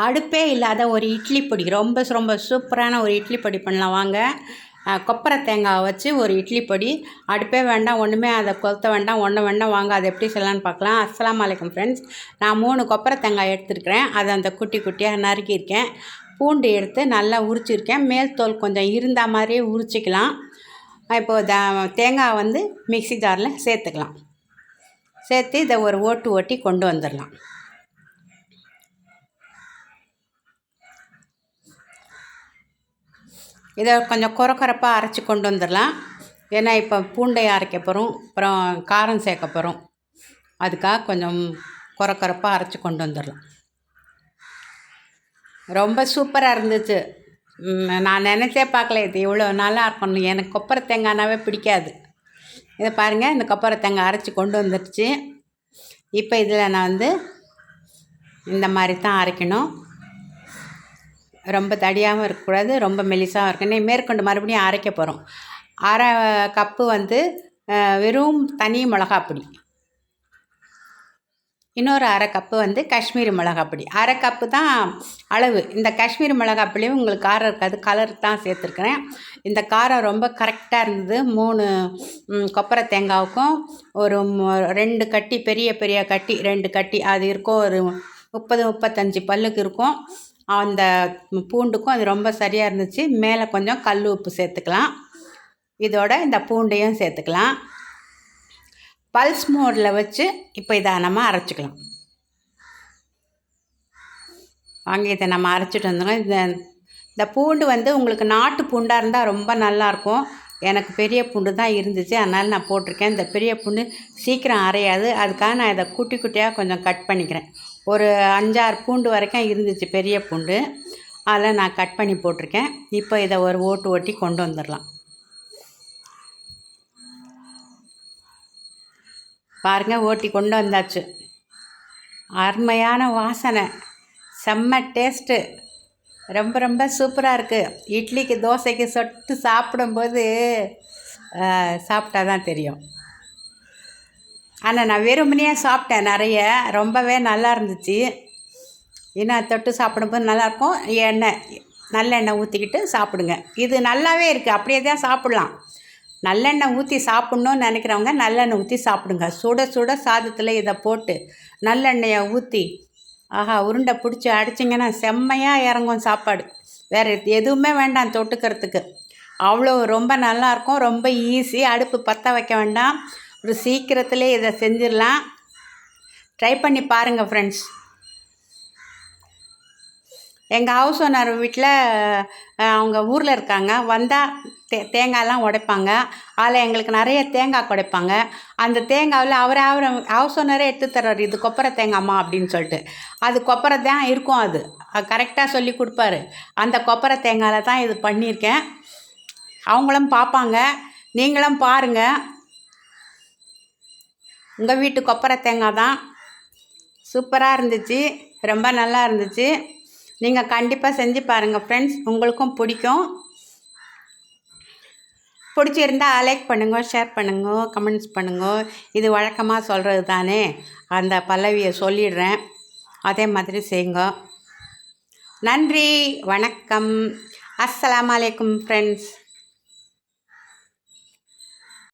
அடுப்பே இல்லாத ஒரு இட்லி பொடி ரொம்ப ரொம்ப சூப்பரான ஒரு இட்லி பொடி பண்ணலாம் வாங்க. கொப்பரை தேங்காவை வச்சு ஒரு இட்லி பொடி. அடுப்பே வேண்டாம், ஒன்றுமே அதை கொளுத்த வேண்டாம், ஒன்றும் வேண்டாம். வாங்க அதை எப்படி செய்யலான்னு பார்க்கலாம். அஸ்ஸலாமு அலைக்கும் ஃப்ரெண்ட்ஸ். நான் 3 கொப்பரை தேங்காய் எடுத்துருக்கிறேன். அதை அந்த குட்டி குட்டியாக நறுக்கியிருக்கேன். பூண்டு எடுத்து நல்லா உரிச்சிருக்கேன். மேல் தோல் கொஞ்சம் இருந்த மாதிரியே உரிச்சிக்கலாம். இப்போது தேங்காய் வந்து மிக்சி ஜாரில் சேர்த்துக்கலாம். சேர்த்து இதை ஒரு ஓட்டி கொண்டு வந்துடலாம். இதை கொஞ்சம் குறப்பாக அரைச்சி கொண்டு வந்துடலாம். ஏன்னா இப்போ பூண்டை அரைக்க போகிறோம், அப்புறம் காரம் சேர்க்க போகிறோம். அதுக்காக கொஞ்சம் குறப்பாக அரைச்சி கொண்டு வந்துடலாம். ரொம்ப சூப்பராக இருந்துச்சு. நான் நினச்சே பார்க்கல இது இவ்வளோ நல்லா இருக்கணும். எனக்கு கொப்பரை தேங்காய்னாவே பிடிக்காது. இதை பாருங்கள், இந்த கொப்பரை தேங்காய் அரைச்சி கொண்டு வந்துடுச்சு. இப்போ இதில் நான் வந்து இந்த மாதிரி தான் அரைக்கணும். ரொம்ப தடியாகவும் இருக்கக்கூடாது, ரொம்ப மெலிசாகவும் இருக்கணும். மேற்கொண்டு மறுபடியும் அரைக்க போகிறோம். அரை கப்பு வந்து வெறும் தனி மிளகாப்பொடி, இன்னொரு அரை கப்பு வந்து காஷ்மீரி மிளகாப்பொடி. அரை கப்பு தான் அளவு. இந்த காஷ்மீரி மிளகாப்பொடியும் உங்களுக்கு காரம் இருக்காது, கலர் தான் சேர்த்துருக்குறேன். இந்த காரம் ரொம்ப கரெக்டாக இருந்தது. 3 கொப்பரை தேங்காவுக்கும் ஒரு 2 கட்டி, பெரிய பெரிய கட்டி 2 கட்டி அது இருக்கும். ஒரு 30-35 பல்லுக்கு இருக்கும். அந்த பூண்டுக்கும் அது ரொம்ப சரியாக இருந்துச்சு. மேலே கொஞ்சம் கல் உப்பு சேர்த்துக்கலாம். இதோட இந்த பூண்டையும் சேர்த்துக்கலாம். பல்ஸ் மோடில் வச்சு இப்போ இதை நம்ம அரைச்சிக்கலாம். வாங்கி இதை நம்ம அரைச்சிட்டு வந்துடும். இந்த பூண்டு வந்து உங்களுக்கு நாட்டு பூண்டாக இருந்தால் ரொம்ப நல்லாயிருக்கும். எனக்கு பெரிய பூண்டு தான் இருந்துச்சு, அதனால் நான் போட்டிருக்கேன். இந்த பெரிய பூண்டு சீக்கிரம் அரையாது, அதுக்காக நான் இதை குட்டி குட்டியாக கொஞ்சம் கட் பண்ணிக்கிறேன். ஒரு 5-6 பூண்டு வரைக்கும் இருந்துச்சு பெரிய பூண்டு, அதில் நான் கட் பண்ணி போட்டிருக்கேன். இப்போ இதை ஒரு ஓட்டி கொண்டு வந்துடலாம். பாருங்கள், ஓட்டி கொண்டு வந்தாச்சு. அருமையான வாசனை, செம்ம டேஸ்ட்டு, ரொம்ப ரொம்ப சூப்பராக இருக்குது. இட்லிக்கு தோசைக்கு சொட்டு சாப்பிடும்போது சாப்பிட்டா தான் தெரியும். ஆனால் நான் வெறுமனையே சாப்பிட்டேன் நிறைய, ரொம்பவே நல்லா இருந்துச்சு. இன்னும் தொட்டு சாப்பிடும்போது நல்லாயிருக்கும். நல்லெண்ணெய் ஊற்றிக்கிட்டு சாப்பிடுங்க. இது நல்லாவே இருக்குது, அப்படியே தான் சாப்பிட்லாம். நல்லெண்ணெய் ஊற்றி சாப்பிட்ணுன்னு நினைக்கிறவங்க நல்லெண்ணெய் ஊற்றி சாப்பிடுங்க. சுட சுட சாதத்தில் இதை போட்டு நல்லெண்ணெயை ஊற்றி உருண்டை பிடிச்சி அடிச்சிங்கன்னா செம்மையாக இறங்கும் சாப்பாடு. வேறு எதுவுமே வேண்டாம் தொட்டுக்கிறதுக்கு, அவ்வளோ ரொம்ப நல்லாயிருக்கும். ரொம்ப ஈஸி, அடுப்பு பற்ற வைக்க வேண்டாம், ஒரு சீக்கிரத்துலேயே இதை செஞ்சிடலாம். ட்ரை பண்ணி பாருங்கள் ஃப்ரெண்ட்ஸ். எங்கள் ஹவுஸ் ஓனர் வீட்டில் அவங்க ஊரில் இருக்காங்க, வந்தால் தேங்காயெல்லாம் உடைப்பாங்க. அதில் எங்களுக்கு நிறைய தேங்காய் உடைப்பாங்க. அந்த தேங்காயில் அவர் ஹவுஸ் ஓனரே எடுத்து தர்றாரு, இது கொப்பரை தேங்காய்மா அப்படின்னு சொல்லிட்டு. அது கொப்பரை தான் இருக்கும், அது கரெக்டாக சொல்லி கொடுப்பாரு. அந்த கொப்பரை தேங்காயில் தான் இது பண்ணியிருக்கேன். அவங்களும் பார்ப்பாங்க, நீங்களும் பாருங்கள். உங்கள் வீட்டு கொப்பரை தேங்காய் தான். சூப்பராக இருந்துச்சு, ரொம்ப நல்லா இருந்துச்சு. நீங்கள் கண்டிப்பாக செஞ்சு பாருங்கள் ஃப்ரெண்ட்ஸ், உங்களுக்கும் பிடிக்கும். பிடிச்சிருந்தால் லைக் பண்ணுங்க, ஷேர் பண்ணுங்க, கமெண்ட்ஸ் பண்ணுங்க. இது வழக்கமாக சொல்கிறது தானே, அந்த பல்லவியை சொல்லிடுறேன், அதே மாதிரி செய்யுங்க. நன்றி, வணக்கம், அஸ்ஸலாமு அலைக்கும் ஃப்ரெண்ட்ஸ்.